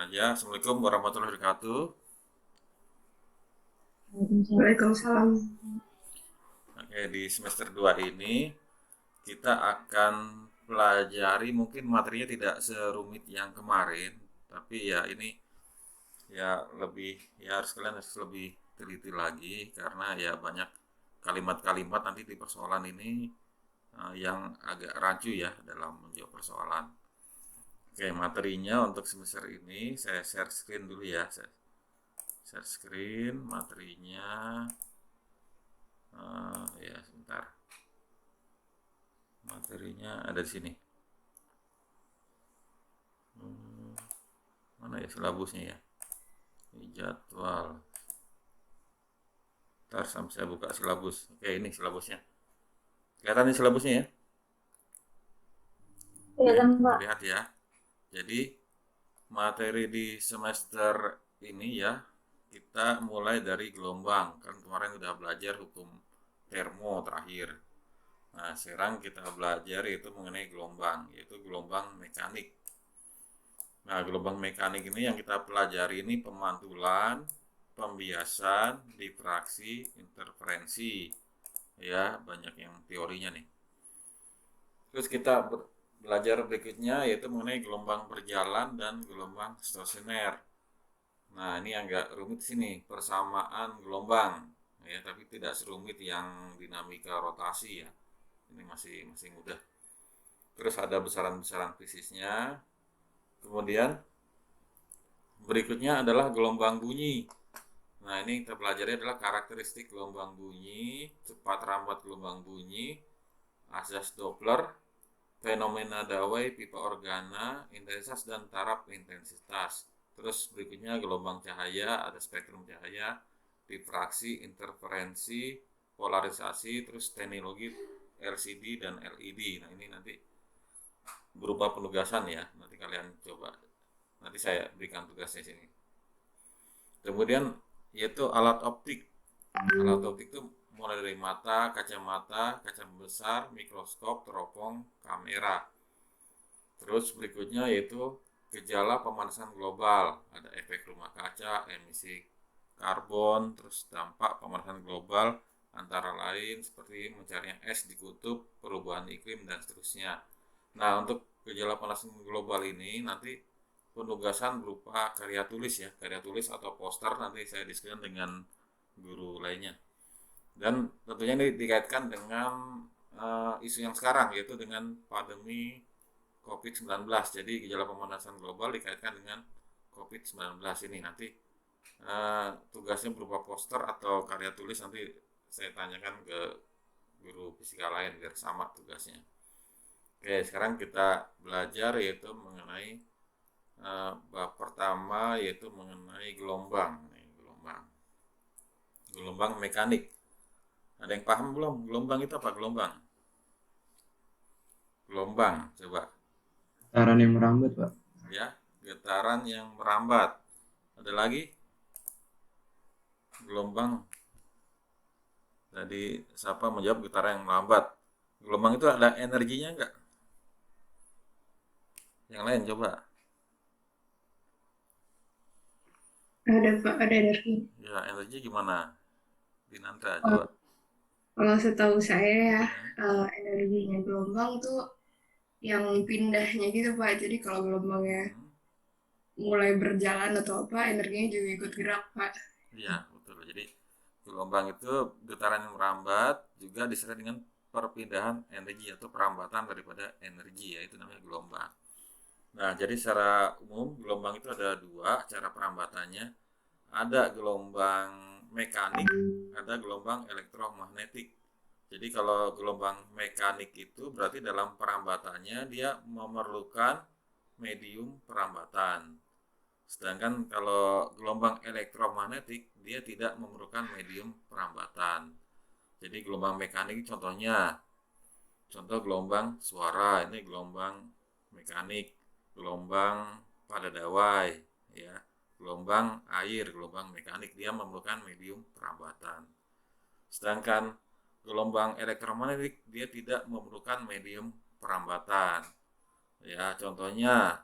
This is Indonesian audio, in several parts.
aja. Assalamualaikum warahmatullahi wabarakatuh. Waalaikumsalam. Oke, di semester 2 ini kita akan pelajari mungkin materinya tidak serumit yang kemarin, tapi ya ini ya lebih ya harus kalian harus lebih teliti lagi karena ya banyak kalimat-kalimat nanti di persoalan ini yang agak rancu ya dalam menjawab persoalan. Oke, materinya untuk semester ini saya share screen dulu ya. Saya share screen materinya. Ya sebentar, materinya ada di sini. Hmm, mana ya silabusnya ya? Ini jadwal. Ntar sampai saya buka silabus. Oke, ini silabusnya. Kelihatan ini silabusnya ya? Iya Oke, kan Pak. terlihat ya. Jadi materi di semester ini ya, kita mulai dari gelombang. Kan kemarin udah belajar hukum termo terakhir. Nah, sekarang kita belajar yaitu mengenai gelombang, yaitu gelombang mekanik. Nah, gelombang mekanik ini yang kita pelajari ini pemantulan, pembiasan, difraksi, interferensi. Ya, banyak yang teorinya nih. Terus kita belajar berikutnya yaitu mengenai gelombang berjalan dan gelombang stasioner. Nah, ini agak rumit sini, persamaan gelombang. Ya, tapi tidak serumit yang dinamika rotasi ya. Ini masih masih mudah. Terus ada besaran-besaran fisiknya. Kemudian berikutnya adalah gelombang bunyi. Nah, ini kita pelajari adalah karakteristik gelombang bunyi, cepat rambat gelombang bunyi, asas Doppler, fenomena dawai, pipa organa, intensitas dan taraf intensitas. Terus berikutnya gelombang cahaya, ada spektrum cahaya, difraksi, interferensi, polarisasi, terus teknologi LCD dan LED. Nah, ini nanti berupa penugasan ya. Nanti kalian coba. Nanti saya berikan tugasnya sini. Kemudian yaitu alat optik. Alat optik itu mulai dari mata, kacamata, kaca besar, mikroskop, teropong, kamera. Terus berikutnya yaitu gejala pemanasan global. Ada efek rumah kaca, emisi karbon, terus dampak pemanasan global antara lain seperti mencarinya es di kutub, perubahan iklim, dan seterusnya. Nah, untuk gejala pemanasan global ini nanti penugasan berupa karya tulis ya, karya tulis atau poster nanti saya diskusikan dengan guru lainnya. Dan tentunya ini dikaitkan dengan isu yang sekarang yaitu dengan pandemi COVID-19. Jadi gejala pemanasan global dikaitkan dengan COVID-19 ini nanti tugasnya berupa poster atau karya tulis nanti saya tanyakan ke guru fisika lain biar sama tugasnya. Oke, sekarang kita belajar yaitu mengenai bab pertama yaitu mengenai gelombang. Gelombang. Gelombang mekanik. Ada yang paham belum? Gelombang itu apa gelombang? Gelombang, coba. Getaran yang merambat, Pak. Ya, getaran yang merambat. Ada lagi? Gelombang. Tadi siapa menjawab getaran yang merambat? Gelombang itu ada energinya enggak? Yang lain coba. Ada Pak, ada dari. Ya, energi gimana? Dinantra Kalau coba. kalau setahu saya ya, Hmm. energinya gelombang tuh yang pindahnya gitu Pak. Jadi kalau gelombangnya Hmm. mulai berjalan atau apa, energinya juga ikut gerak Pak. Iya, betul. Jadi gelombang itu getaran yang merambat juga disertai dengan perpindahan energi atau perambatan daripada energi ya itu namanya gelombang. Nah, jadi secara umum gelombang itu ada dua cara perambatannya. Ada gelombang mekanik, ada gelombang elektromagnetik. Jadi kalau gelombang mekanik itu berarti dalam perambatannya dia memerlukan medium perambatan. Sedangkan kalau gelombang elektromagnetik dia tidak memerlukan medium perambatan. Jadi gelombang mekanik contohnya, contoh gelombang suara ini gelombang mekanik, gelombang pada dawai, ya, gelombang air, gelombang mekanik dia memerlukan medium perambatan. Sedangkan gelombang elektromagnetik dia tidak memerlukan medium perambatan. Ya, contohnya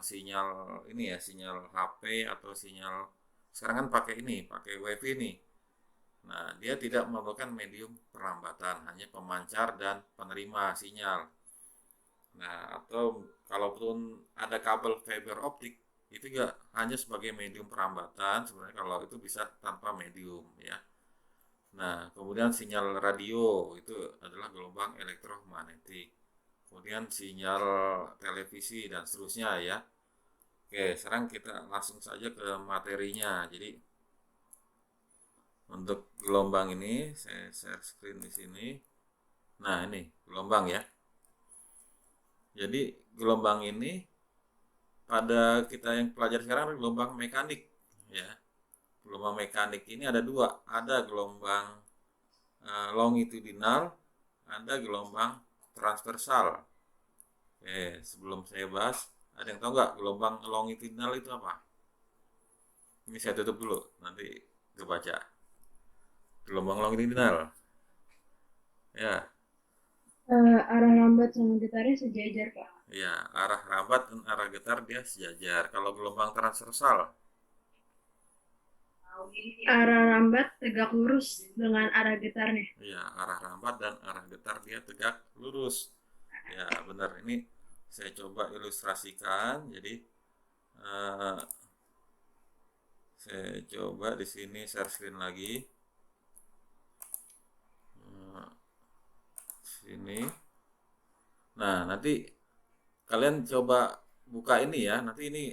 sinyal ini ya, sinyal HP atau sinyal sekarang kan pakai ini, pakai WiFi nih. Nah, dia tidak memerlukan medium perlambatan, hanya pemancar dan penerima sinyal. Nah, atau kalaupun ada kabel fiber optik, itu juga hanya sebagai medium perlambatan, sebenarnya kalau itu bisa tanpa medium ya. Nah, kemudian sinyal radio itu adalah gelombang elektromagnetik. Kemudian sinyal televisi dan seterusnya ya. Oke, sekarang kita langsung saja ke materinya. Jadi untuk gelombang ini saya share screen di sini. Nah, ini gelombang ya. Jadi gelombang ini pada kita yang pelajar sekarang gelombang mekanik ya. Gelombang mekanik ini ada dua, ada gelombang longitudinal, ada gelombang transversal. Sebelum saya bahas, ada yang tahu nggak gelombang longitudinal itu apa? Ini saya tutup dulu, nanti kebaca. Gelombang longitudinal, ya, Arah lambat sama getarnya sejajar, Pak. ya, arah rambat dan arah getar dia sejajar. Kalau gelombang transversal, Arah lambat tegak lurus dengan arah getarnya. ya, arah rambat dan arah getar dia tegak lurus. Ya, benar. Ini saya coba ilustrasikan. Jadi eh, saya coba di sini share screen lagi. Sini. Nah, nanti kalian coba buka ini ya. Nanti ini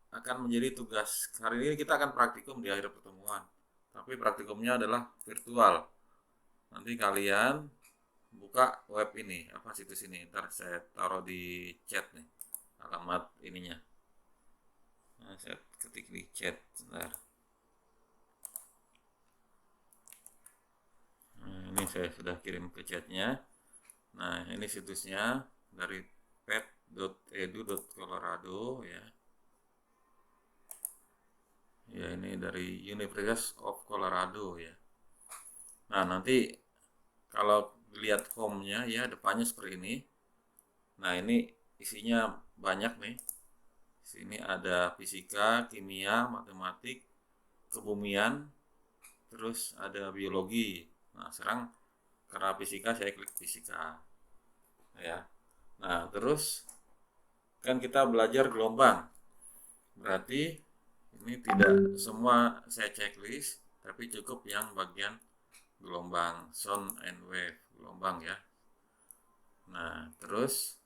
akan menjadi tugas. Hari ini kita akan praktikum di akhir pertemuan. Tapi praktikumnya adalah virtual. Nanti kalian buka web ini, apa situs ini. Ntar saya taruh di chat nih. Alamat ininya. Nah, saya ketik di chat. Bentar. Nah, ini saya sudah kirim ke chatnya. Nah, ini situsnya dari pet.edu.colorado ya. Ya, ini dari University of Colorado ya. Nah, nanti kalau lihat home-nya ya depannya seperti ini. Nah, ini isinya banyak nih. Sini ada fisika, kimia, matematik, kebumian, terus ada biologi. Nah, sekarang karena fisika saya klik fisika. Ya. Nah, terus kan kita belajar gelombang. Berarti ini tidak semua saya checklist, tapi cukup yang bagian gelombang, sound and wave, gelombang ya. Nah, terus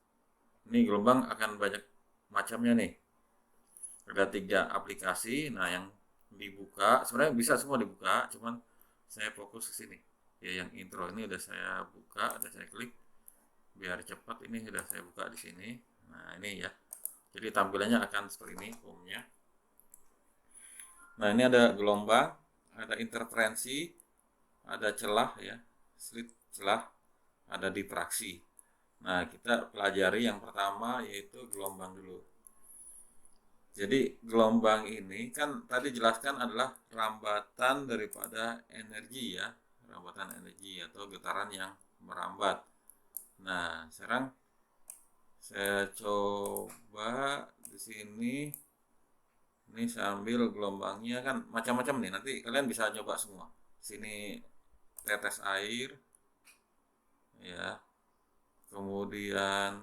ini gelombang akan banyak macamnya nih. Ada 3 aplikasi. Nah, yang dibuka sebenarnya bisa semua dibuka, cuman saya fokus ke sini. Ya, yang intro ini udah saya buka, udah saya klik biar cepat. Ini sudah saya buka di sini. Nah, ini ya. Jadi tampilannya akan seperti ini home-nya. Nah, ini ada gelombang, ada interferensi, ada celah ya, slit celah, ada difraksi. Nah, kita pelajari yang pertama yaitu gelombang dulu. Jadi gelombang ini kan tadi jelaskan adalah rambatan daripada energi ya, rambatan energi atau getaran yang merambat. Nah, sekarang saya coba di sini. Ini sambil gelombangnya kan macam-macam nih. Nanti kalian bisa coba semua. Sini tetes air, ya. Kemudian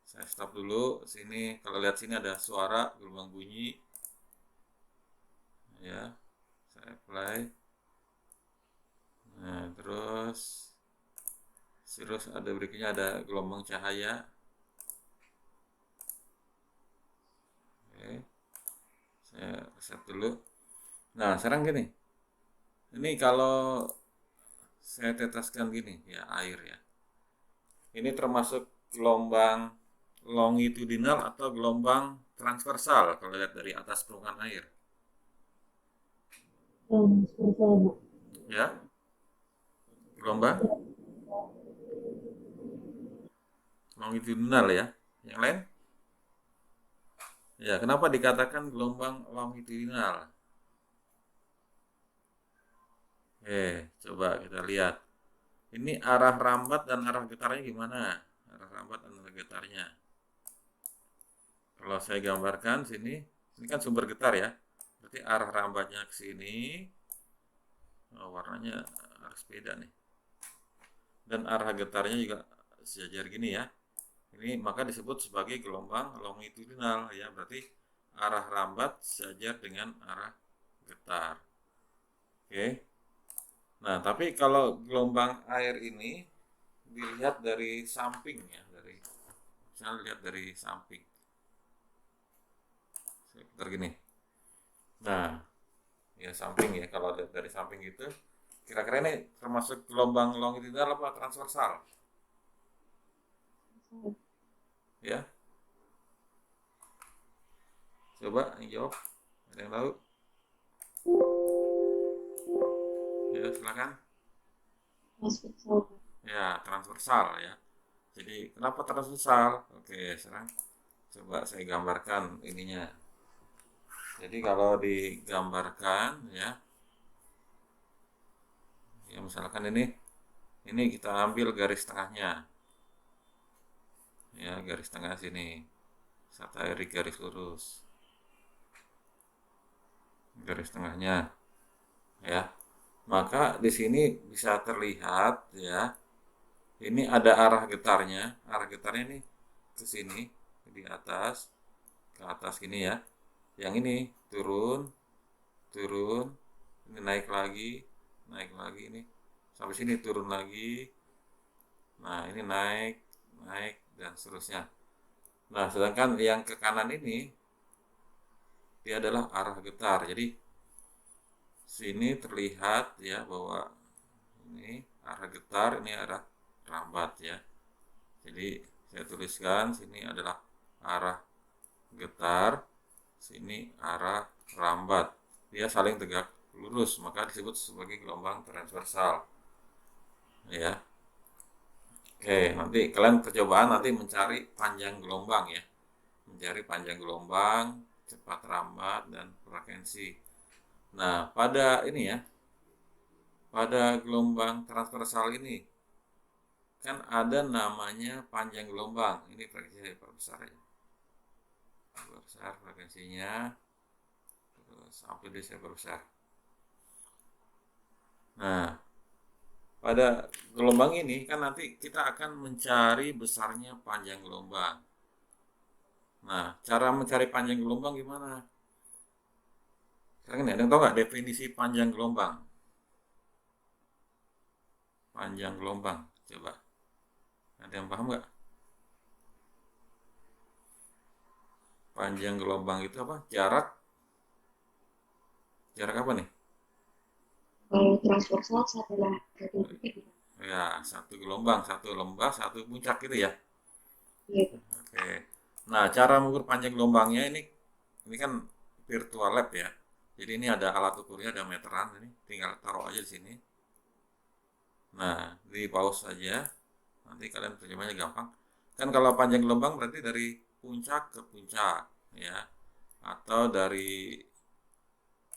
saya stop dulu. Sini kalau lihat sini ada suara gelombang bunyi, ya. Saya play. Nah, terus ada berikutnya ada gelombang cahaya. Oke. Saya reset dulu. Nah, sekarang gini. Ini kalau saya teteskan gini ya air ya. Ini termasuk gelombang longitudinal atau gelombang transversal kalau lihat dari atas permukaan air. Ya, gelombang longitudinal ya. Yang lain? Ya, kenapa dikatakan gelombang longitudinal? Coba kita lihat. Ini arah rambat dan arah getarnya gimana? Arah rambat dan arah getarnya. Kalau saya gambarkan sini kan sumber getar ya. Berarti arah rambatnya ke sini. Warnanya harus beda nih. Dan arah getarnya juga sejajar gini ya. Ini maka disebut sebagai gelombang longitudinal ya. Berarti arah rambat sejajar dengan arah getar. Oke. Nah, tapi kalau gelombang air ini dilihat dari samping ya, misalnya lihat dari samping. Sekitar gini. Nah, ya samping ya, kalau dari samping gitu, kira-kira ini termasuk gelombang longitudinal apa transversal? Ya, coba yang jawab. Ada yang tahu? Ya, silakan. Ya, transversal ya. Jadi, kenapa transversal? Oke, sekarang coba saya gambarkan ininya. Jadi kalau digambarkan ya, ya misalkan ini kita ambil garis tengahnya. Ya, garis tengah sini. Saya tarik garis lurus. Garis tengahnya ya. Maka di sini bisa terlihat ya. Ini ada arah getarnya. Arah getarnya ini ke sini, di atas, ke atas gini ya. Yang ini turun, turun, ini naik lagi ini sampai sini turun lagi. Nah, ini naik, naik dan seterusnya. Nah, sedangkan yang ke kanan ini dia adalah arah getar. Jadi sini terlihat ya bahwa ini arah getar, ini arah rambat ya. Jadi saya tuliskan sini adalah arah getar, sini arah rambat. Dia saling tegak lurus, maka disebut sebagai gelombang transversal. Ya. Oke, nanti kalian percobaan nanti mencari panjang gelombang ya. Mencari panjang gelombang, cepat rambat dan frekuensi. Nah, pada ini ya, pada gelombang transversal ini kan ada namanya panjang gelombang. Ini frekuensinya saya perbesar ya. Perbesar frekuensinya, terus amplitude saya perbesar. Nah, pada gelombang ini kan nanti kita akan mencari besarnya panjang gelombang. Nah, cara mencari panjang gelombang gimana? Sekarang ini ada yang tahu nggak definisi panjang gelombang? Panjang gelombang, coba. Ada yang paham nggak? Panjang gelombang itu apa? Jarak apa nih? Kalau transversal satu titik. Ya, satu gelombang, satu lembah, satu puncak gitu ya. Iya. Oke. Nah, cara mengukur panjang gelombangnya ini kan virtual lab ya. Jadi ini ada alat ukurnya, ada meteran ini, tinggal taruh aja di sini. Nah, di pause saja. Nanti kalian terjemahnya gampang. Kan kalau panjang gelombang berarti dari puncak ke puncak ya. Atau dari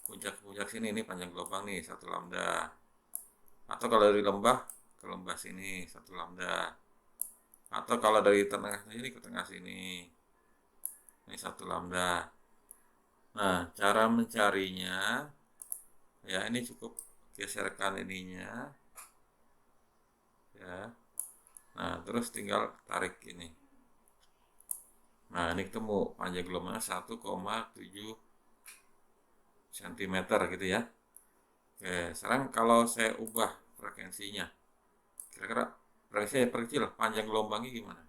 puncak ke puncak sini ini panjang gelombang nih 1 lambda. Atau kalau dari lembah ke lembah sini 1 lambda. Atau kalau dari tengah sini ke tengah sini ini 1 lambda. Nah, cara mencarinya ya ini cukup geserkan ininya ya. Nah, terus tinggal tarik ini. Nah, ini ketemu panjang gelombangnya 1,7 cm gitu ya. Oke, sekarang kalau saya ubah frekuensinya, kira-kira frekuensi saya perkecil, panjang gelombangnya gimana?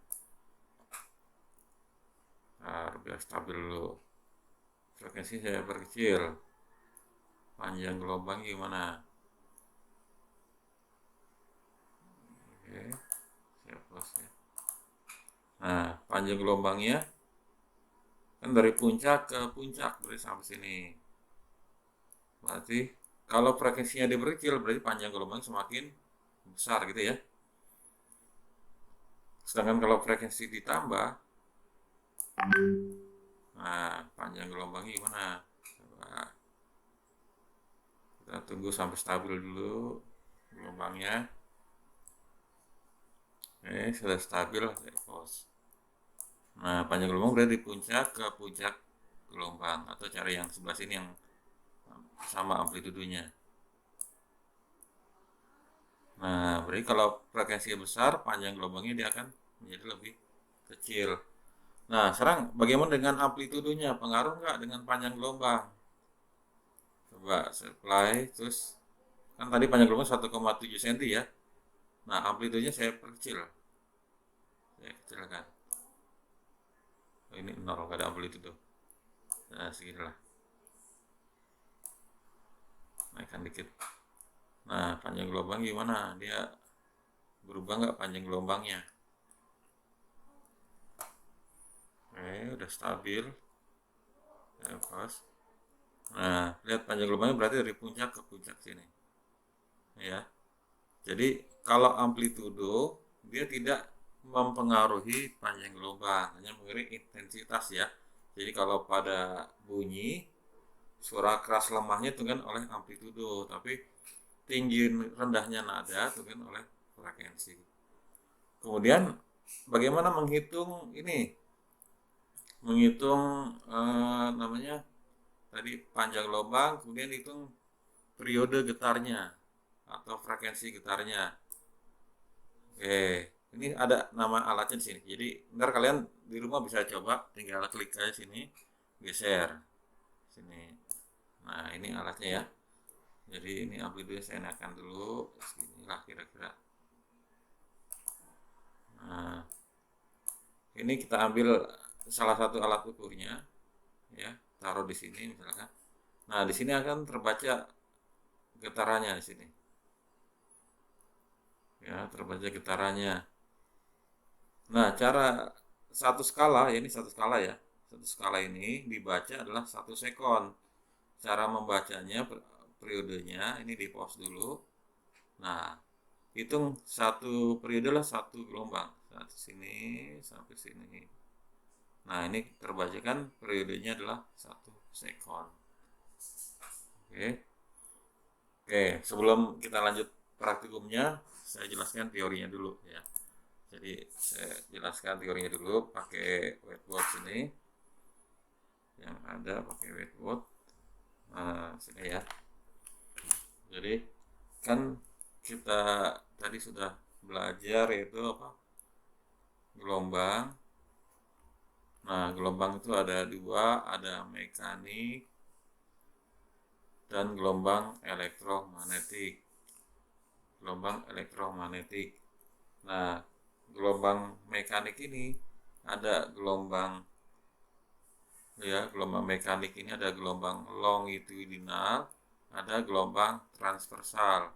Nah, biar stabil dulu. Frekuensi saya perkecil, panjang gelombangnya gimana? Oke, saya close ya. Nah, panjang gelombangnya kan dari puncak ke puncak, berarti sampai sini. Berarti kalau frekuensinya diperkecil, berarti panjang gelombang semakin besar gitu ya. Sedangkan kalau frekuensi ditambah, nah panjang gelombangnya gimana? Coba kita tunggu sampai stabil dulu gelombangnya. Oke, sudah stabil, saya pause. Nah, panjang gelombang berarti dari puncak ke puncak gelombang, atau cari yang sebelah sini yang sama amplitudonya. Nah, berarti kalau frekuensinya besar, panjang gelombangnya dia akan menjadi lebih kecil. Nah, sekarang bagaimana dengan amplitudonya? Pengaruh nggak dengan panjang gelombang? Coba supply, terus kan tadi panjang gelombang 1,7 cm ya. Nah, amplitudenya saya perkecil. Saya kecilkan. Oh, ini 0, nggak ada amplitudo. Nah, seginilah. Naikkan dikit. Nah, panjang gelombang gimana? Dia berubah nggak panjang gelombangnya? Oke, udah stabil. Pas. Nah, lihat panjang gelombangnya berarti dari puncak ke puncak sini. Ya. Jadi, kalau amplitudo dia tidak mempengaruhi panjang gelombang, hanya mengenai intensitas ya. Jadi kalau pada bunyi, suara keras lemahnya tentukan oleh amplitudo, tapi tinggi rendahnya nada tentukan oleh frekuensi. Kemudian bagaimana menghitung ini? Menghitung namanya tadi panjang gelombang, kemudian hitung periode getarnya atau frekuensi getarnya. Oke, ini ada nama alatnya di sini. Jadi ntar kalian di rumah bisa coba, tinggal klik aja sini, geser sini. Nah, ini alatnya ya. Jadi ini amplitude saya naikkan dulu, seginilah kira-kira. Nah, ini kita ambil salah satu alat ukurnya, ya, taruh di sini misalkan. Nah, di sini akan terbaca getarannya di sini. Ya, terbaca getarannya. Nah, cara satu skala, ya ini satu skala ya. Satu skala ini dibaca adalah 1 sekon. Cara membacanya periodenya ini di pause dulu. Nah, hitung satu periode lah satu gelombang. Satu sini sampai sini. Nah, ini terbacakan periodenya adalah 1 sekon. Oke. Oke, sebelum kita lanjut praktikumnya, saya jelaskan teorinya dulu ya. Jadi saya jelaskan teorinya dulu pakai whiteboard sini. Yang ada pakai whiteboard. Nah, sini ya. Jadi kan kita tadi sudah belajar yaitu apa? Gelombang. Nah, gelombang itu ada dua, ada mekanik dan gelombang elektromagnetik. Gelombang elektromagnetik. Nah, gelombang mekanik ini ada gelombang ya, gelombang mekanik ini ada gelombang longitudinal, ada gelombang transversal.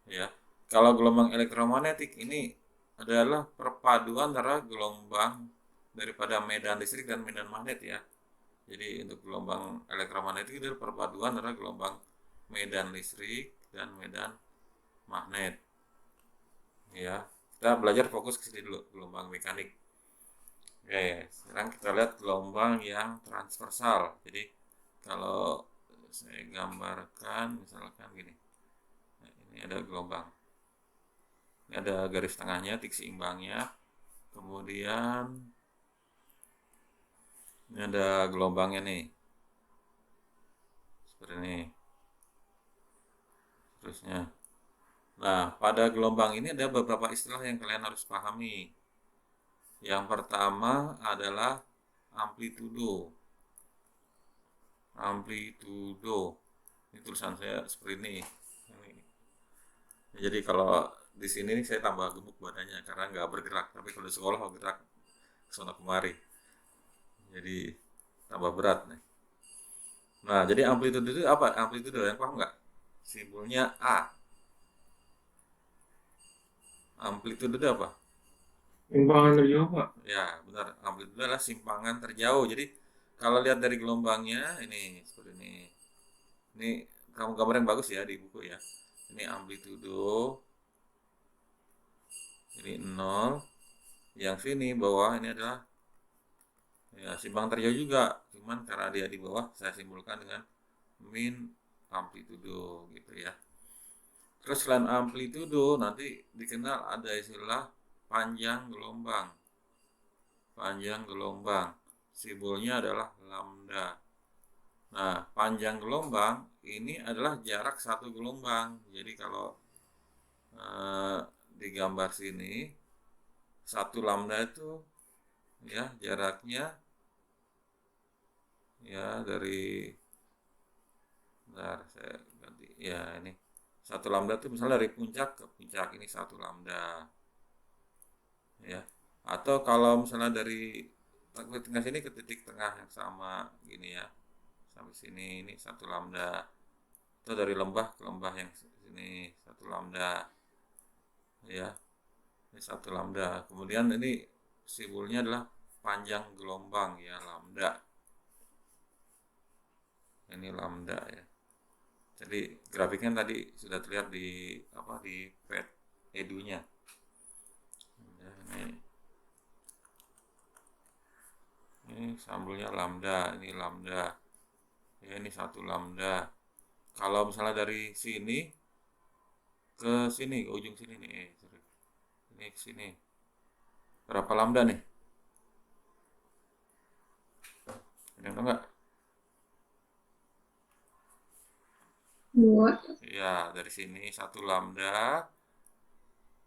Ya. Kalau gelombang elektromagnetik ini adalah perpaduan antara gelombang daripada medan listrik dan medan magnet ya. Jadi untuk gelombang elektromagnetik itu perpaduan antara gelombang medan listrik dan medan magnet. Ya, kita belajar fokus ke sini dulu, gelombang mekanik. Oke, sekarang kita lihat gelombang yang transversal. Jadi kalau saya gambarkan misalkan gini. Nah, ini ada gelombang. Ini ada garis tengahnya, titik seimbangnya. Kemudian ini ada gelombangnya nih. Seperti ini. Terusnya. Nah, pada gelombang ini ada beberapa istilah yang kalian harus pahami. Yang pertama adalah amplitudo. Amplitudo. Ini tulisan saya seperti ini. Jadi kalau di sini nih saya tambah gemuk badannya karena nggak bergerak. Tapi kalau di sekolah bergerak kesana kemari. Jadi tambah berat nih. Nah, jadi amplitudo itu apa? Amplitudo yang paham nggak? Simbolnya A. Amplitudo itu apa? Simpangan terjauh, Pak. Ya, benar. Amplitudo adalah simpangan terjauh. Jadi kalau lihat dari gelombangnya ini seperti ini. Ini kamu gambar yang bagus ya di buku ya. Ini amplitudo. Ini 0. Yang sini bawah ini adalah ya simpang terjauh juga. Cuman karena dia di bawah saya simbolkan dengan min amplitudo gitu ya. Terus selain amplitudo nanti dikenal ada istilah panjang gelombang. panjang gelombang. Simbolnya adalah lambda. Nah, panjang gelombang ini adalah jarak satu gelombang. Jadi kalau di gambar sini satu lambda itu ya jaraknya ya dari, bentar saya ganti ya, ini satu lambda itu misalnya dari puncak ke puncak, ini satu lambda ya. Atau kalau misalnya dari titik tengah sini ke titik tengah yang sama gini ya, sampai sini, ini satu lambda. Atau dari lembah ke lembah yang sini satu lambda ya, ini satu lambda. Kemudian ini simbolnya adalah panjang gelombang ya, lambda. Ini lambda ya. Jadi grafiknya tadi sudah terlihat di pad edunya. Ini simbolnya lambda, ini lambda ya, ini satu lambda. Kalau misalnya dari sini ke sini, ke ujung sini nih, ini ke sini, berapa lambda nih? Ada yang tahu nggak? 2. Ya, dari sini satu lambda,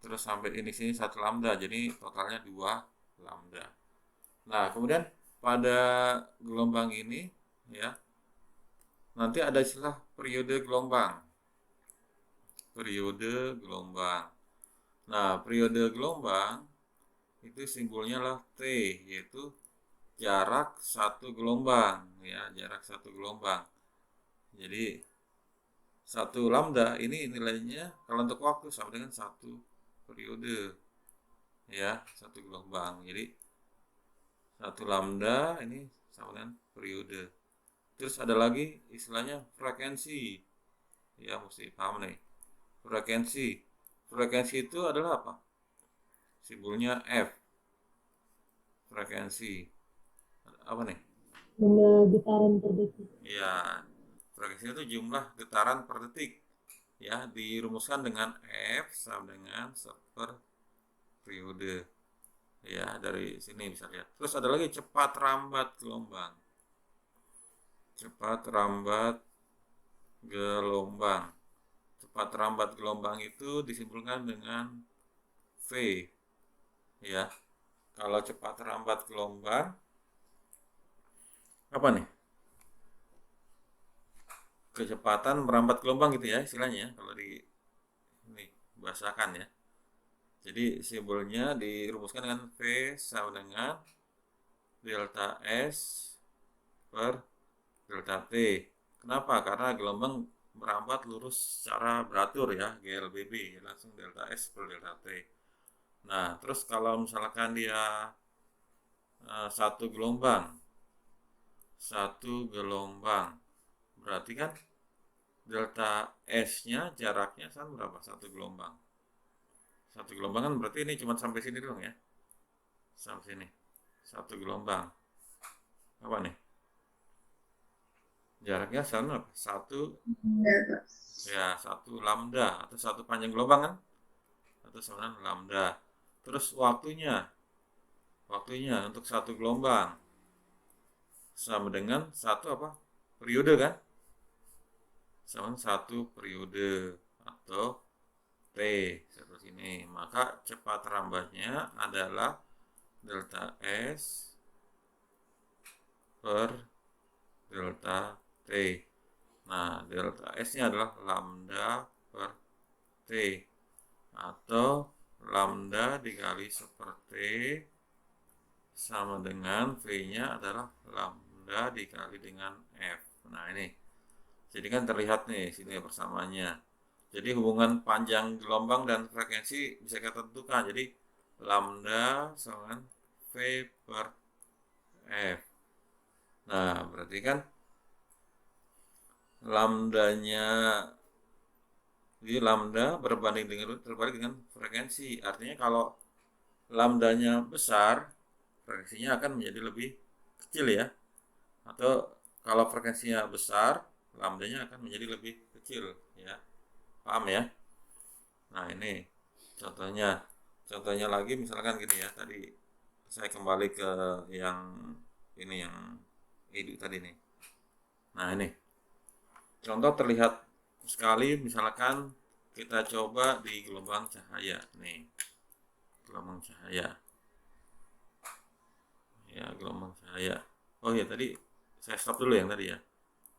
terus sampai ini sini satu lambda, jadi totalnya 2 lambda. Nah, kemudian pada gelombang ini ya, nanti ada istilah periode gelombang. Periode gelombang. Nah, periode gelombang itu simbolnya lah T, yaitu jarak satu gelombang ya, jarak satu gelombang. Jadi satu lambda ini nilainya kalau untuk waktu sama dengan satu periode ya, satu gelombang. Jadi satu lambda ini sama dengan periode. Terus ada lagi istilahnya frekuensi ya, mesti paham nih. Frekuensi itu adalah apa? Simbolnya F. Frekuensi apa nih? Jumlah getaran per detik. Ya, frekuensi itu jumlah getaran per detik ya, dirumuskan dengan F sama dengan per periode ya, dari sini bisa lihat. Terus ada lagi cepat rambat gelombang. Cepat rambat gelombang. Cepat rambat gelombang itu disimpulkan dengan V ya. Kalau cepat rambat gelombang apa nih? Kecepatan merambat gelombang gitu ya istilahnya kalau di ini bahasakan ya. Jadi simbolnya dirumuskan dengan V sama dengan delta S per delta T. Kenapa? Karena gelombang merambat lurus secara beratur ya, GLBB, langsung delta S per delta T. Nah, terus kalau misalkan dia satu gelombang, berarti kan delta S-nya jaraknya kan berapa? Satu gelombang. Satu gelombang kan berarti ini cuma sampai sini doang ya. Sampai sini. Satu gelombang. Apa nih? Jaraknya sama satu ya, satu lambda atau satu panjang gelombang kan? Atau sama lambda. Terus waktunya untuk satu gelombang sama dengan satu apa? Periode kan? Sama satu periode atau T seperti ini. Maka cepat rambatnya adalah delta S per delta T. Nah, delta S-nya adalah lambda per T atau lambda dikali seperti sama dengan V-nya adalah lambda dikali dengan F. Nah, ini. Jadi kan terlihat nih sini persamaannya. Jadi hubungan panjang gelombang dan frekuensi bisa kita tentukan. Jadi lambda sama dengan V per F. Nah, berarti kan lambdanya, jadi lambda terbalik dengan frekuensi. Artinya kalau lambdanya besar, frekuensinya akan menjadi lebih kecil ya. Atau kalau frekuensinya besar, lambdanya akan menjadi lebih kecil ya. Paham ya? Nah, ini contohnya lagi misalkan gini ya, tadi saya kembali ke yang ini, yang edu tadi nih. Nah ini contoh terlihat sekali, misalkan kita coba di gelombang cahaya nih, gelombang cahaya ya, gelombang cahaya. Oh ya, tadi saya stop dulu yang tadi ya,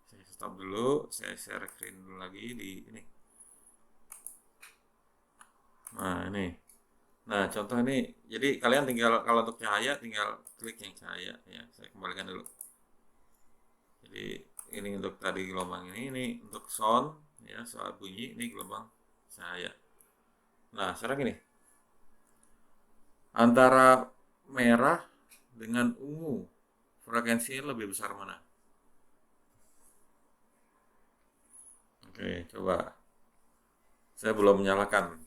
saya stop dulu, saya share screen dulu lagi di ini. Nah ini, nah contoh ini, jadi kalian tinggal, kalau untuk cahaya tinggal klik yang cahaya ya. Saya kembalikan dulu. Jadi ini untuk tadi gelombang ini untuk sound ya, soal bunyi, ini gelombang cahaya. Nah sekarang ini antara merah dengan ungu, frekuensinya lebih besar mana? Oke, coba. Saya belum menyalakan.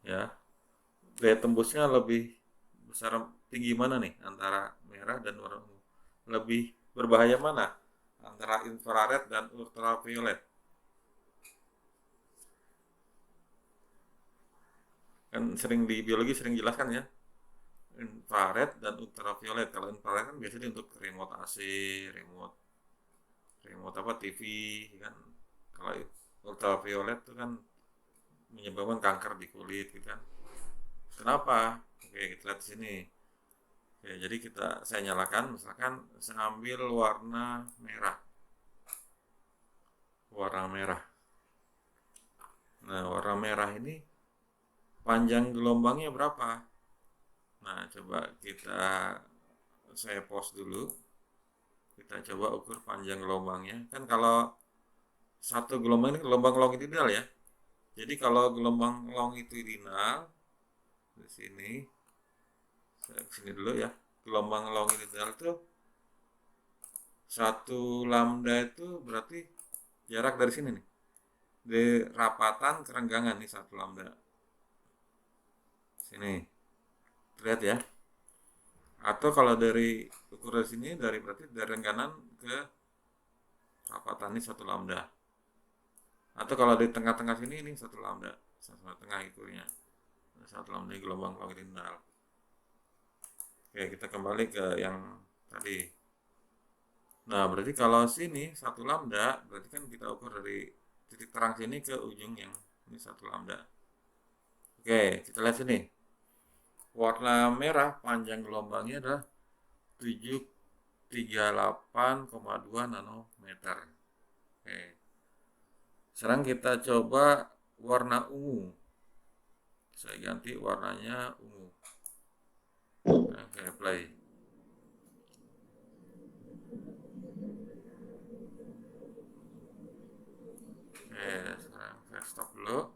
Ya, daya tembusnya lebih besar, tinggi mana nih antara merah dan warna ungu? Lebih berbahaya mana antara infrared dan ultraviolet? Kan sering di biologi sering jelaskan ya, infrared dan ultraviolet. Kalau infrared kan biasanya untuk remote AC, remote remote apa TV kan. Kalau ultraviolet itu kan menyebabkan kanker di kulit gitu kan. Kenapa? Oke, kita lihat di sini. Oke, jadi saya nyalakan, misalkan saya ambil warna merah. Warna merah. Nah, warna merah ini panjang gelombangnya berapa? Nah, coba saya pause dulu. Kita coba ukur panjang gelombangnya. Kan kalau satu gelombang ini gelombang longitudinal ya. Jadi kalau gelombang longitudinal di sini, saya kesini dulu ya. Gelombang longitudinal itu 1 lambda itu berarti jarak dari sini nih, di rapatan kerenggangan nih 1 lambda. Sini, lihat ya. Atau kalau dari ukuran sini, berarti dari rengganan ke rapatan ini 1 lambda. Atau kalau di tengah-tengah sini ini 1 lambda, tengah itunya 1 lambda gelombang longitudinal. Oke, kita kembali ke yang tadi. Nah, berarti kalau sini 1 lambda, berarti kan kita ukur dari titik terang sini ke ujung yang ini 1 lambda. Oke, kita lihat sini. Warna merah panjang gelombangnya adalah 738,2 nanometer. Oke. Sekarang kita coba warna ungu. Saya ganti warnanya ungu. Oke, play. Oke, sekarang saya stop dulu.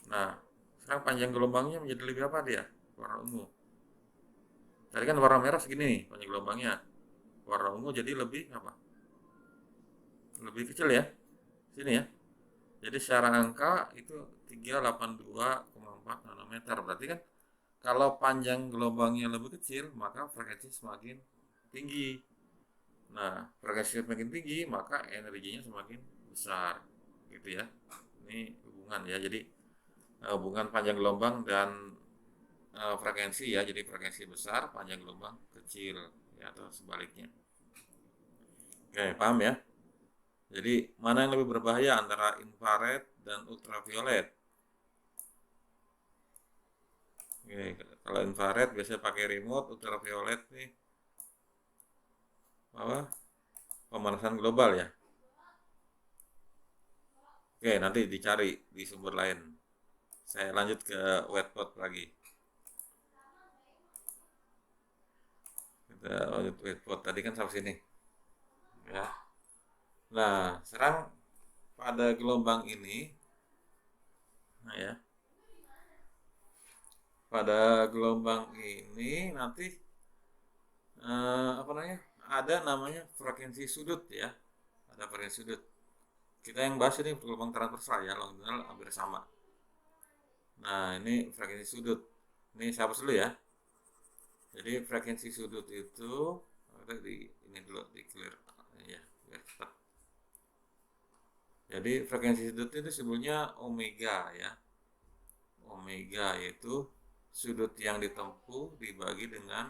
Nah, sekarang panjang gelombangnya menjadi lebih apa dia? Warna ungu. Tadi kan warna merah segini nih panjang gelombangnya. Warna ungu jadi lebih apa? Lebih kecil ya. Sini ya. Jadi secara angka itu 382,4 nanometer. Berarti kan kalau panjang gelombangnya lebih kecil, maka frekuensi semakin tinggi. Nah, frekuensi semakin tinggi, maka energinya semakin besar. Gitu ya. Ini hubungan ya. Jadi hubungan panjang gelombang dan frekuensi ya. Jadi frekuensi besar, panjang gelombang kecil ya, atau sebaliknya. Oke, paham ya? Jadi mana yang lebih berbahaya antara infrared dan ultraviolet? Oke, kalau infrared biasanya pakai remote, ultraviolet nih apa? Pemanasan global ya. Oke, nanti dicari di sumber lain. Saya lanjut ke whiteboard lagi. Kita lanjut whiteboard, tadi kan sampai sini. Ya. Nah, sekarang pada gelombang ini, nah ya, pada gelombang ini nanti apa namanya? Ada namanya frekuensi sudut ya. Ada frekuensi sudut. Kita yang bahas ini gelombang transversal ya, longitudinal hampir sama. Nah, ini frekuensi sudut. Ini saya hapus dulu ya. Jadi frekuensi sudut itu ini dulu di clear ya, biar cepat. Jadi frekuensi sudut itu sebetulnya omega ya. omega, yaitu sudut yang ditempuh dibagi dengan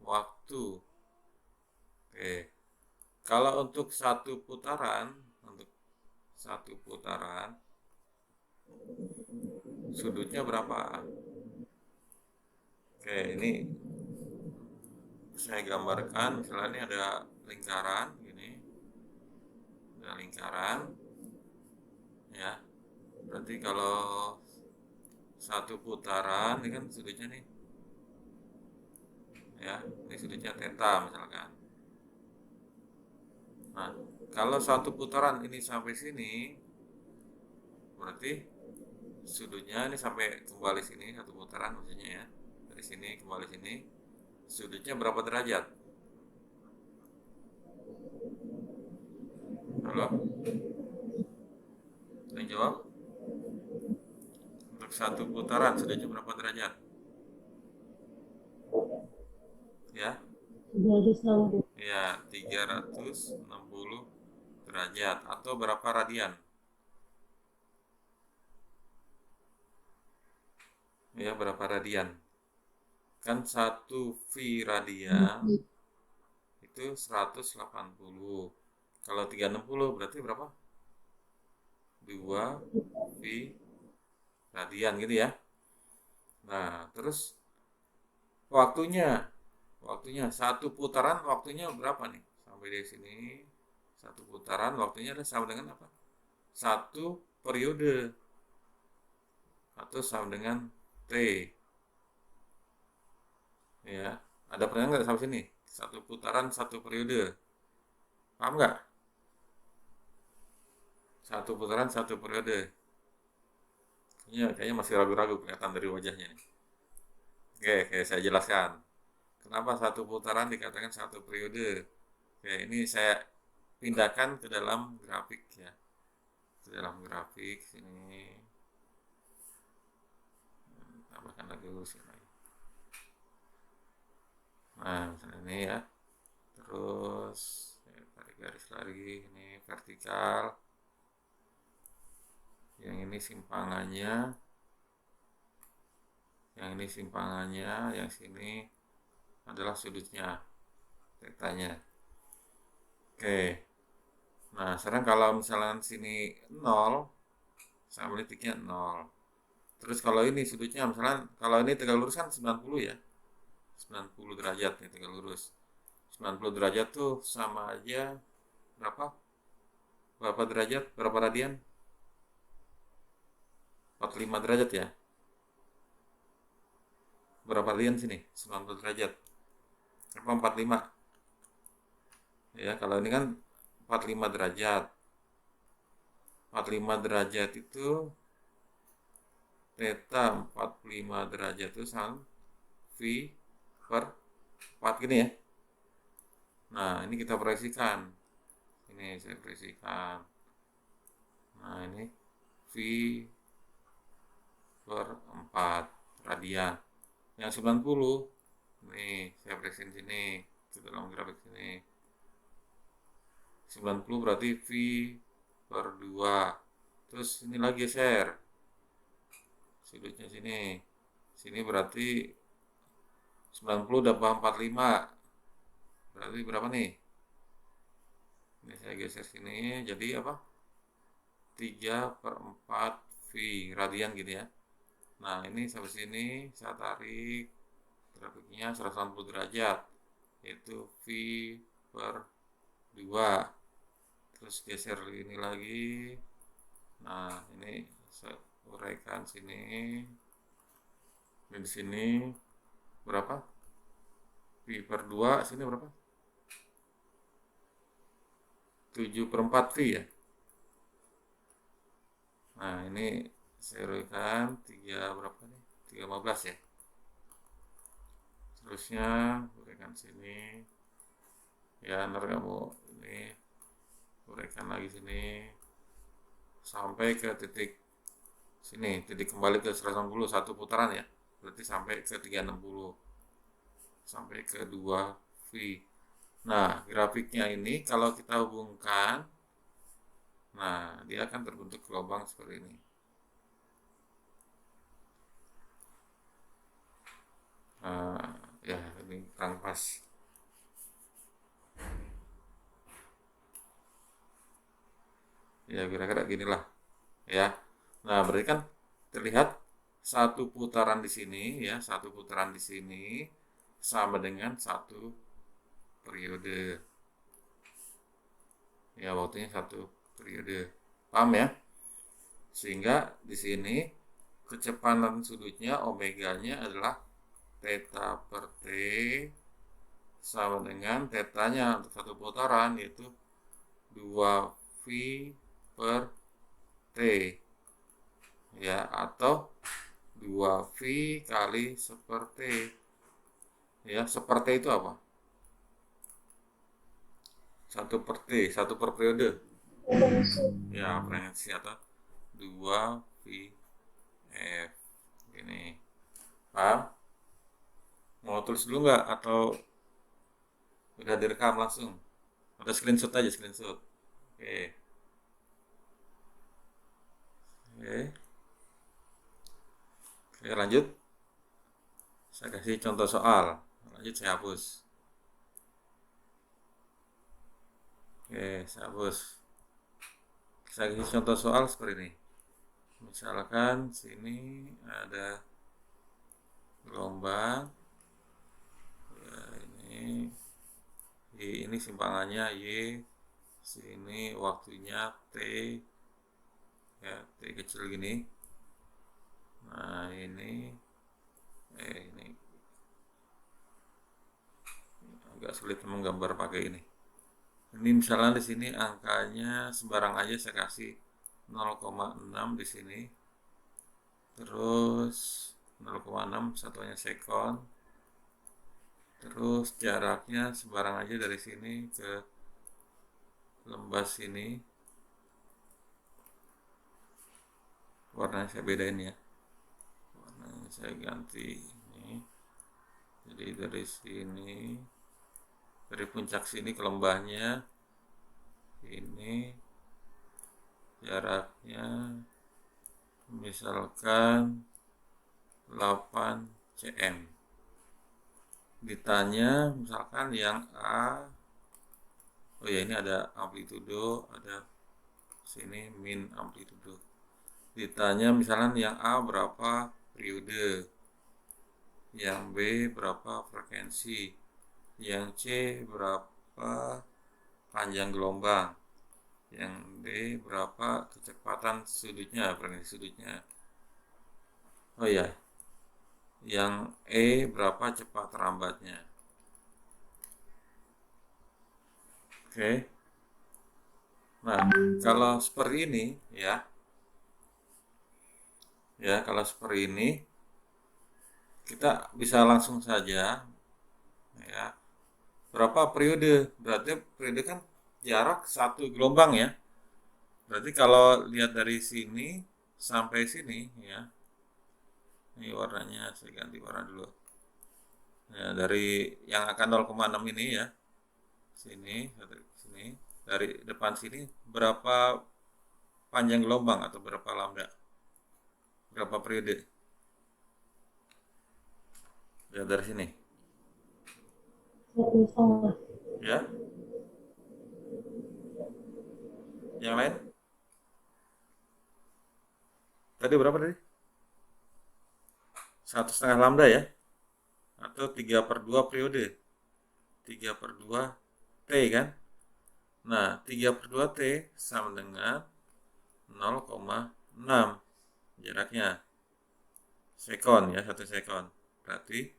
waktu. Oke. Kalau untuk satu putaran sudutnya berapa? Oke, ini saya gambarkan, misalnya ini ada lingkaran gini. Ada lingkaran ya. Berarti kalau satu putaran ini kan sudutnya nih. Ya, ini sudutnya theta misalkan. Nah, kalau satu putaran ini sampai sini, berarti sudutnya ini sampai kembali sini, satu putaran maksudnya ya. Dari sini kembali sini, sudutnya berapa derajat? Halo? Ada yang jawab? Untuk satu putaran sudutnya berapa derajat? Ya? 360. Ya, 360 derajat atau berapa radian? Ya, berapa radian? Kan 1 V radian itu 180. Kalau 360 berarti berapa? 2 V radian gitu ya. Nah, terus waktunya satu putaran waktunya berapa nih? Sampai di sini satu putaran waktunya ada sama dengan apa? Satu periode atau sama dengan T. Ya, ada pertanyaan nggak sampai sini? Satu putaran satu periode. Paham nggak? Satu putaran satu periode. Kayaknya masih ragu-ragu kelihatan dari wajahnya nih. Oke, saya jelaskan. Kenapa satu putaran dikatakan satu periode? Oke, ini saya pindahkan ke dalam grafik ya. Ke dalam grafik sini. Tambahkan lagi sini. Nah, misalnya ini ya. Terus saya tarik garis lagi, ini vertikal. Yang ini simpangannya. Yang ini simpangannya, yang sini adalah sudutnya, tetanya. Oke. Nah, sekarang kalau misalnya sini 0, sama titiknya 0. Terus kalau ini sudutnya, misalnya kalau ini tegak lurus kan 90 ya. 90 derajat nih tegak lurus. 90 derajat tuh sama aja berapa? Berapa derajat? Berapa radian? 45 derajat ya. Berapa radian sini? 90 derajat. Berapa 45? Ya, kalau ini kan 45 derajat. 45 derajat itu theta 45 derajat itu sama V per 4 gini ya. Nah, ini kita proyeksikan. Ini saya proyeksikan. Nah, ini V per 4 radian. Yang 90 nih saya proyeksikan sini ke dalam grafik sini. 90 berarti V per 2. Terus ini lagi geser. Sudutnya sini. Sini berarti 90 tambah 45. Berarti berapa nih? Ini saya geser sini. Jadi apa? 3 per 4 V radian gitu ya. Nah, ini sampai sini saya tarik grafiknya 180 derajat. Yaitu V per 2. Terus geser ini lagi. Nah, ini saya uraikan sini. Ini di sini berapa? V per 2 sini berapa? 7 per 4 V ya. Nah, ini saya uraikan 3 berapa nih? 315 ya. Terusnya uraikan sini. Ya, ntar kamu ini uraikan lagi sini sampai ke titik sini, titik kembali ke 160 satu putaran ya. Berarti sampai ke 360. Sampai ke 2 V. Nah, grafiknya ini kalau kita hubungkan, nah dia akan terbentuk gelombang seperti ini. Ya ini kurang pas. Ya kira-kira gini lah ya. Nah berarti kan terlihat satu putaran di sini ya, satu putaran di sini sama dengan satu periode. Ya waktunya satu periode. Paham ya? Sehingga di sini kecepatan sudutnya omeganya adalah theta per t sama dengan tetanya untuk satu putaran yaitu 2V per T ya, atau 2V kali seperti ya. Seperti itu apa? Satu per T, satu per periode ya, frekuensi atau 2VF ini. Paham? Mau tulis dulu nggak atau udah direkam langsung? Atau screenshot aja, screenshot. Oke. Oke. Oke, lanjut. Saya kasih contoh soal. Lanjut saya hapus. Oke, saya hapus. Saya kasih contoh soal seperti ini. Misalkan sini ada gelombang. Ya, ini simpangannya Y. Sini waktunya T. Ya, T kecil gini. Nah, ini agak sulit menggambar pakai ini. Ini misalnya di sini angkanya sembarang aja saya kasih 0,6 di sini. Terus 0,6 satuannya sekon. Terus jaraknya sembarang aja dari sini ke lembas sini. Warnanya saya bedain ya. Warnanya saya ganti ini. Jadi dari sini, dari puncak sini ke lembahnya ini jaraknya misalkan 8 cm. Ditanya misalkan yang A, oh ya ini ada amplitudo, ada sini min amplitudo. Ditanya misalkan yang A berapa periode, yang B berapa frekuensi, yang C berapa panjang gelombang, yang D berapa kecepatan sudutnya, frekuensi sudutnya. Oh ya, yang E berapa cepat rambatnya. Oke. Nah, kalau seperti ini ya. Ya, kalau seperti ini kita bisa langsung saja ya. Berapa periode? Berarti periode kan jarak satu gelombang ya. Berarti kalau lihat dari sini sampai sini ya. Ini warnanya saya ganti warna dulu. Ya, dari yang akan 0,6 ini ya. Sini, sini, dari depan sini berapa panjang gelombang atau berapa lambda? Berapa periode? Ya dari sini. 1,5. Ya. Yang lain? Tadi berapa tadi? 1,5 lambda ya? Atau 3/2 periode? 3/2 T kan? Nah, 3/2 T sama dengan 0,6 jaraknya. Sekon ya, 1 sekon. Berarti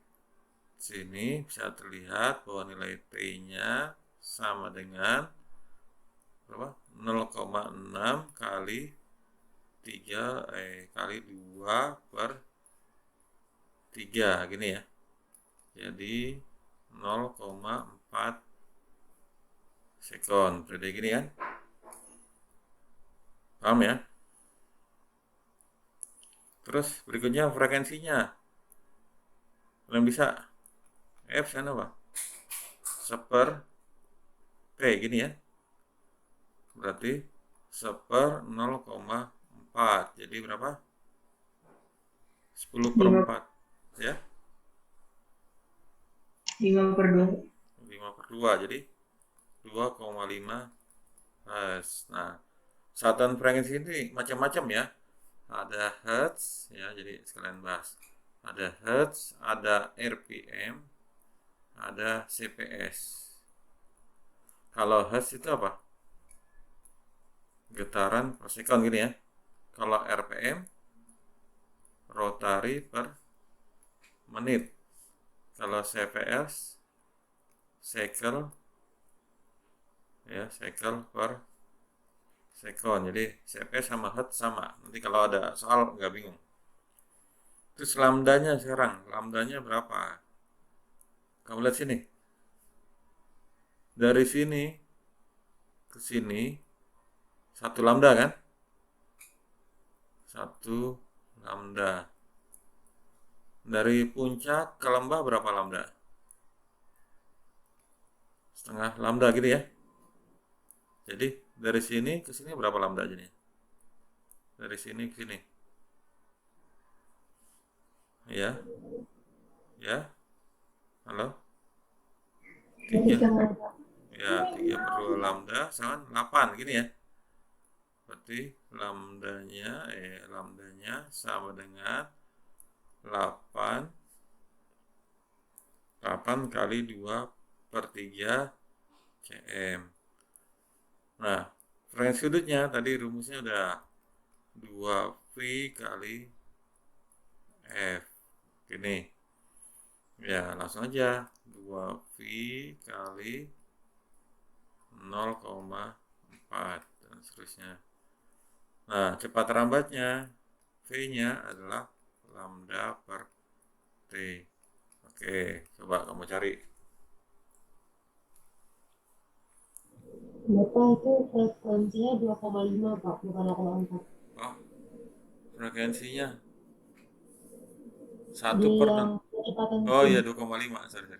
sini bisa terlihat bahwa nilai T-nya sama dengan berapa? 0,6 kali 3 kali 2 per 3 gini ya. Jadi 0,4 sekon. Periode gini kan? Paham ya? Terus berikutnya frekuensinya. Kalian bisa F sana apa? Seper T gini ya. Berarti seper 0,4. Jadi berapa? 10/4 ya. 5/2. 5/2, jadi 2,5 Hertz. Nah, satuan frekuensi ini macam-macam ya. Ada Hertz ya, jadi sekalian bahas. Ada Hertz, ada RPM, ada CPS. Kalau Hertz itu apa? Getaran per sekon gini ya. Kalau RPM rotari per menit. Kalau CPS cycle ya, cycle per sekon. Jadi CPS sama Hertz sama. Nanti kalau ada soal nggak bingung. Terus lambdanya sekarang, lambdanya berapa? Kamu lihat sini. Dari sini ke sini 1 lambda kan? 1 lambda. Dari puncak ke lembah berapa lambda? Setengah lambda gitu ya. Jadi dari sini ke sini berapa lambda jadi? Dari sini ke sini. Ya. Ya. Halo? 3. Ya, 3/2 lambda sama 8 gini ya. Berarti lambdanya sama dengan 8 kali 2/3 cm. Nah, frekuensi sudutnya tadi rumusnya udah 2V kali F. Gini. Ya, langsung aja 2V kali 0,4 dan seterusnya. Nah, cepat rambatnya V-nya adalah lambda per T. Oke, coba kamu cari. Bapak itu frekuensinya 2,5 Pak, bukan 0,4. Oh, frekuensinya Di 1/6. yang kecepatan Oh iya, mesin. 2,5. Sorry.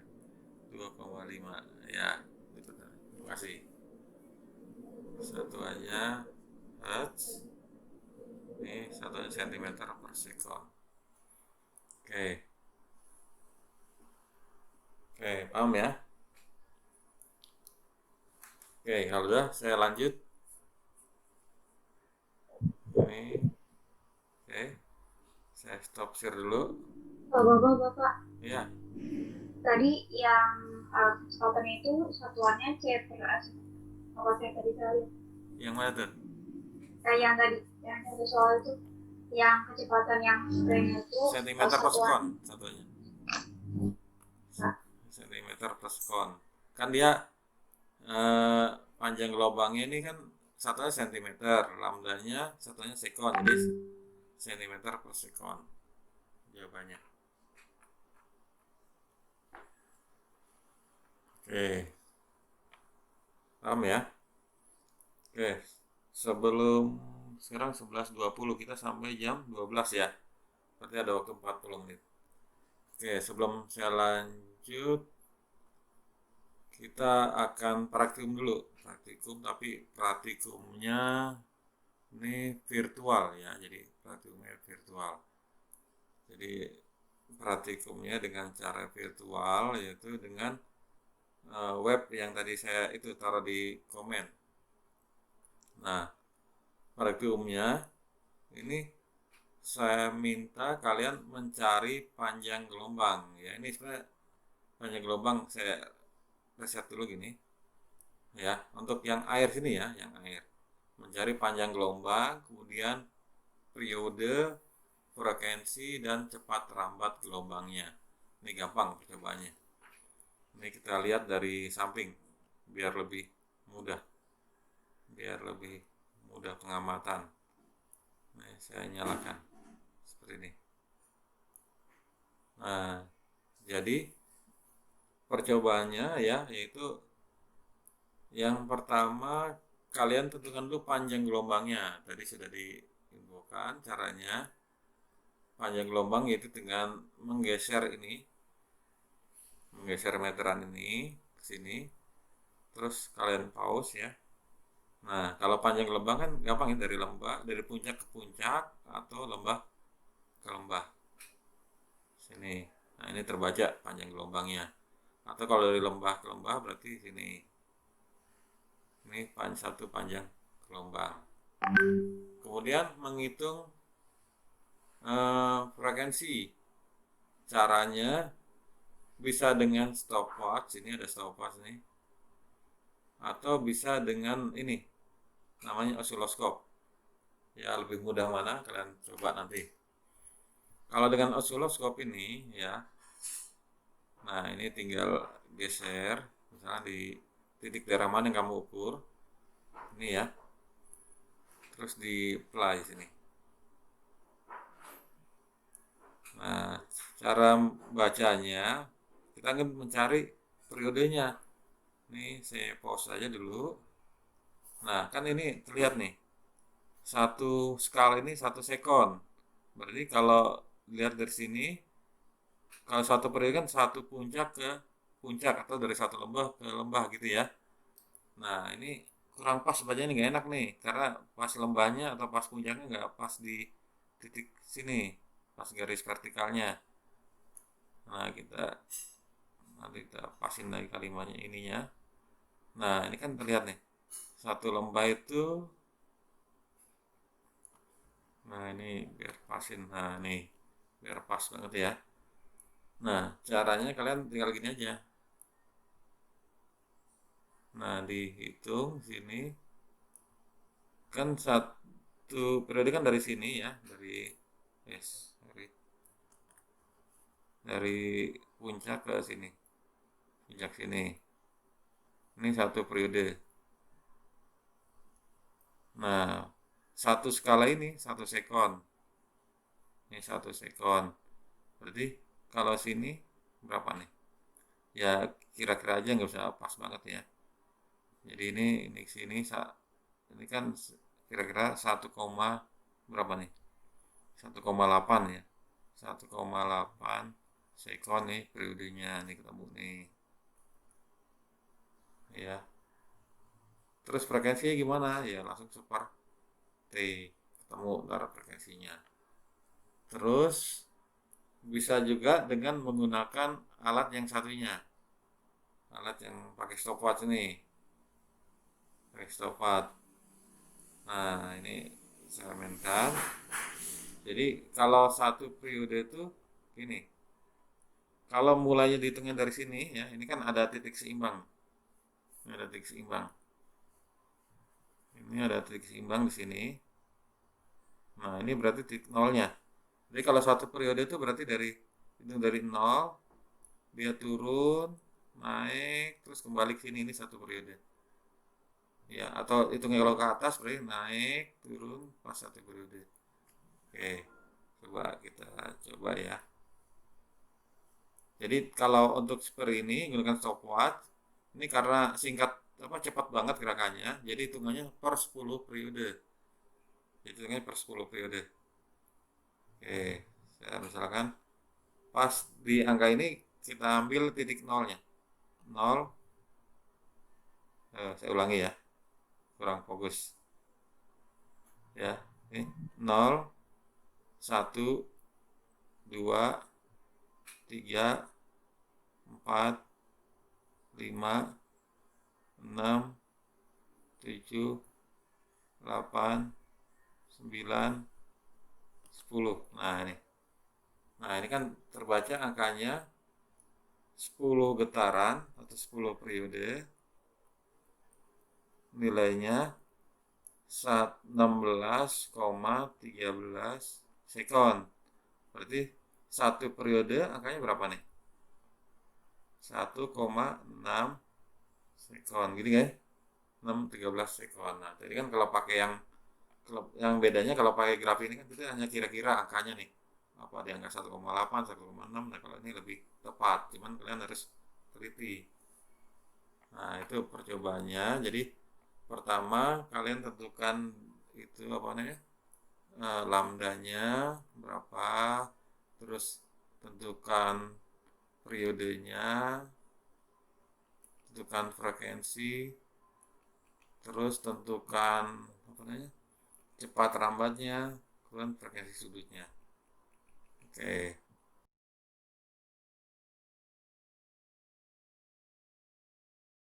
2,5. Ya, betul. Terima kasih. Satuannya Hertz. Ini satuannya centimeter per sekon. Oke. Oke, paham ya? Oke, kalau udah saya lanjut. Ini. Oke. Saya stop share dulu. Bapak, Ya, tadi yang kecepatan itu satuannya C per S. Apa saya tadi salah? yang mana tuh? Yang tadi, yang satu soal itu, yang kecepatan yang spraynya itu Sentimeter per sekon satuan. satunya. Sentimeter per sekon. Kan dia panjang gelombangnya ini kan satunya sentimeter, lambdanya satunya sekon, jadi sentimeter per sekon jawabannya. Oke, paham ya? Oke, sebelum sekarang 11.20 kita sampai jam 12 ya, berarti ada waktu 40 menit. Oke, sebelum saya lanjut, kita akan praktikum dulu. Praktikum, tapi praktikumnya ini virtual ya, jadi praktikumnya virtual. Jadi praktikumnya dengan cara virtual, yaitu dengan web yang tadi saya itu taruh di komen. Nah, praktikumnya ini saya minta kalian mencari panjang gelombang ya. Ini sebenarnya panjang gelombang saya reset dulu gini ya, untuk yang air sini ya, yang air mencari panjang gelombang, kemudian periode, frekuensi, dan cepat rambat gelombangnya. Ini gampang percobaannya. Ini kita lihat dari samping biar lebih mudah pengamatan. Nah, saya nyalakan seperti ini. Nah, jadi percobaannya ya, yaitu yang pertama kalian tentukan dulu panjang gelombangnya. Tadi sudah diinfokan caranya. Panjang gelombang yaitu dengan menggeser meteran ini ke sini. Terus kalian pause ya. Nah, kalau panjang gelombang kan gampang ya, dari puncak ke puncak atau lembah ke lembah. Sini. Nah, ini terbaca panjang gelombangnya. Atau kalau dari lembah ke lembah berarti sini. Ini satu panjang gelombang. Kemudian menghitung frekuensi. Caranya bisa dengan stopwatch, ini ada stopwatch nih. Atau bisa dengan ini, namanya osiloskop. Ya, lebih mudah mana kalian coba nanti. Kalau dengan osiloskop ini ya, nah ini tinggal geser, misalnya di titik daerah mana yang kamu ukur, ini ya, terus di apply sini. Nah, cara bacanya kita akan mencari periodenya. Nih saya pause aja dulu. Nah, kan ini terlihat nih, satu skala ini 1 sekon. Berarti kalau lihat dari sini, kalau satu periode kan satu puncak ke puncak atau dari satu lembah ke lembah gitu ya. Nah, ini kurang pas bacanya, ini nggak enak nih, karena pas lembahnya atau pas puncaknya nggak pas di titik sini, pas garis vertikalnya. Nah, nanti kita pasin lagi kalimatnya ininya. Nah, ini kan terlihat nih, satu lembah itu, nah ini biar pasin, nah nih biar pas banget ya. Nah, caranya kalian tinggal gini aja. Nah, dihitung sini kan satu periode kan dari sini ya, dari puncak ke sini, puncak sini. Ini satu periode. Nah, satu skala ini 1 sekon. Ini 1 sekon. Berarti kalau sini berapa nih? Ya kira-kira aja, nggak usah pas banget ya. Jadi ini sini ini kan kira-kira 1, berapa nih? 1,8 ya. 1,8 sekon nih periodenya nih ketemu nih. Ya. Terus frekuensinya gimana? Ya langsung super T, ketemu ntar frekuensinya. Terus bisa juga dengan menggunakan alat yang satunya, alat yang pakai stopwatch ini, pakai stopwatch. Nah, ini saya mainkan. Jadi kalau satu periode itu gini, kalau mulainya dihitungnya dari sini ya, ini kan ada titik seimbang, ini ada titik seimbang, ini ada titik seimbang di sini. Nah, ini berarti titik nolnya. Jadi kalau satu periode itu berarti dari nol, dia turun, naik, terus kembali ke sini, ini satu periode. Ya, atau hitungnya kalau ke atas berarti naik, turun, pas satu periode. Oke, kita coba ya. Jadi kalau untuk seperti ini menggunakan stopwatch, ini karena cepat banget gerakannya, jadi hitungannya per 10 periode. Jadi hitungannya per 10 periode. Oke, saya misalkan pas di angka ini kita ambil titik nolnya. 0, saya ulangi ya, kurang fokus. Ya, ini 0, 1, 2, 3, 4, 5, 6, 7, 8, 9, 10. Nah ini kan terbaca angkanya 10 getaran atau 10 periode, nilainya 16,13 sekon. Berarti satu periode angkanya berapa nih? 1,6 sekon, gini kan? 6,13 sekon. Nah, jadi kan kalau pakai yang bedanya kalau pakai graf ini kan kita hanya kira-kira angkanya nih. Apa di angka 1,8, 1,6. Nah, kalau ini lebih tepat, cuman kalian harus teliti. Nah, itu percobaannya. Jadi pertama kalian tentukan itu apa namanya? Lambdanya berapa, terus tentukan periodenya, tentukan frekuensi, terus tentukan apa namanya, cepat rambatnya, kemudian frekuensi sudutnya. Oke.